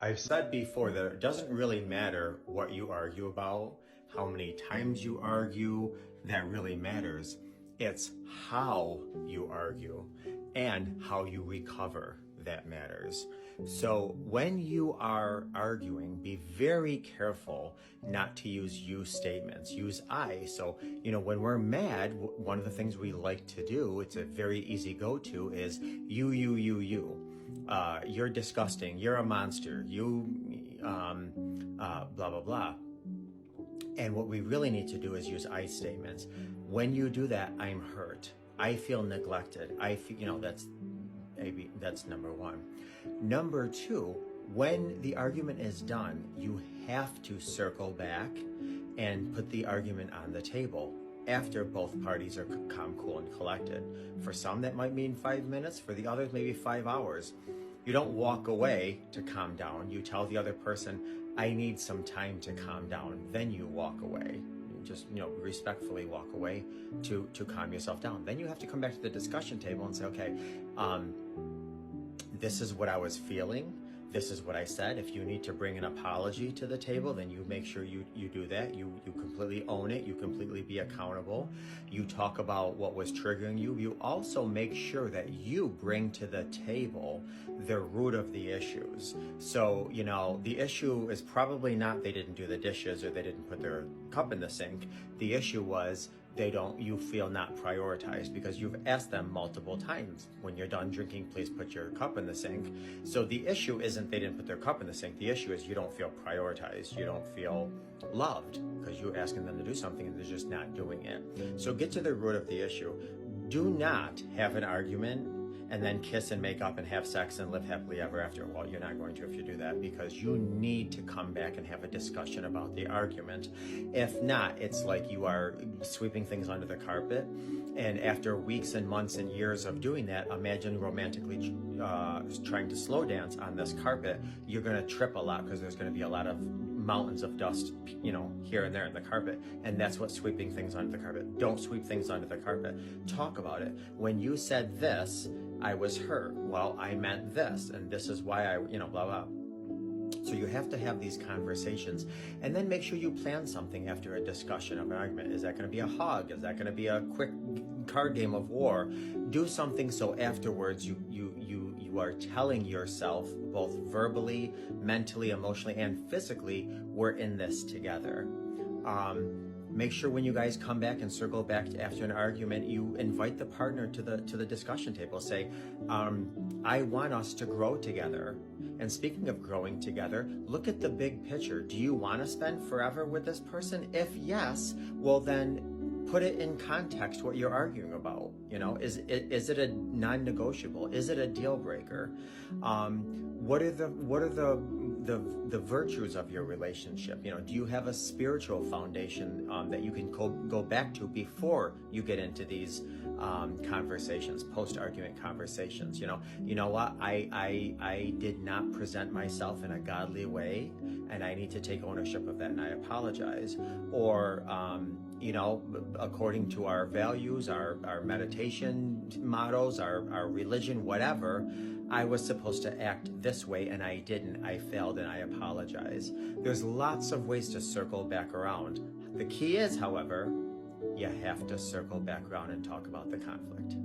I've said before that it doesn't really matter what you argue about, how many times you argue, that really matters. It's how you argue and how you recover that matters. So when you are arguing, be very careful not to use you statements. Use I. So, when we're mad, one of the things we like to do, it's a very easy go-to, is you. You're disgusting, you're a monster, blah, blah, blah. And what we really need to do is use I statements. When you do that, I'm hurt. I feel neglected. I feel, that's number one. Number two, when the argument is done, you have to circle back and put the argument on the table after both parties are calm, cool, and collected. For some, that might mean 5 minutes. For the others, maybe 5 hours. You don't walk away to calm down. You tell the other person, I need some time to calm down. Then you walk away. You just, respectfully walk away to calm yourself down. Then you have to come back to the discussion table and say, okay, this is what I was feeling. This is what I said. If you need to bring an apology to the table, then you make sure you do that. You completely own it. You completely be accountable. You talk about what was triggering you. You also make sure that you bring to the table the root of the issues. So, the issue is probably not they didn't do the dishes or they didn't put their cup in the sink. The issue was you feel not prioritized because you've asked them multiple times, when you're done drinking, please put your cup in the sink. So the issue isn't they didn't put their cup in the sink. The issue is you don't feel prioritized. You don't feel loved because you're asking them to do something and they're just not doing it. So get to the root of the issue. Do not have an argument and then kiss and make up and have sex and live happily ever after. Well, you're not going to if you do that, because you need to come back and have a discussion about the argument. If not, it's like you are sweeping things under the carpet. And after weeks and months and years of doing that, imagine romantically trying to slow dance on this carpet. You're going to trip a lot because there's going to be a lot of mountains of dust, here and there in the carpet. And that's what sweeping things under the carpet. Don't sweep things under the carpet. Talk about it. When you said this, I was hurt. Well, I meant this, and this is why blah, blah. So you have to have these conversations, and then make sure you plan something after a discussion of an argument. Is that going to be a hug? Is that going to be a quick card game of war? Do something so afterwards you are telling yourself, both verbally, mentally, emotionally, and physically, we're in this together. Make sure when you guys come back and circle back after an argument, you invite the partner to the discussion table. Say, I want us to grow together. And speaking of growing together, look at the big picture. Do you want to spend forever with this person? If yes, well then put it in context what you're arguing about. Is it a non-negotiable? Is it a deal breaker? What are the virtues of your relationship? Do you have a spiritual foundation that you can go back to before you get into these conversations, post-argument conversations? You know what? I did not present myself in a godly way, and I need to take ownership of that, and I apologize. Or according to our values, our meditation mottos, our religion, whatever, I was supposed to act this way and I didn't. I failed and I apologize. There's lots of ways to circle back around. The key is, however, you have to circle back around and talk about the conflict.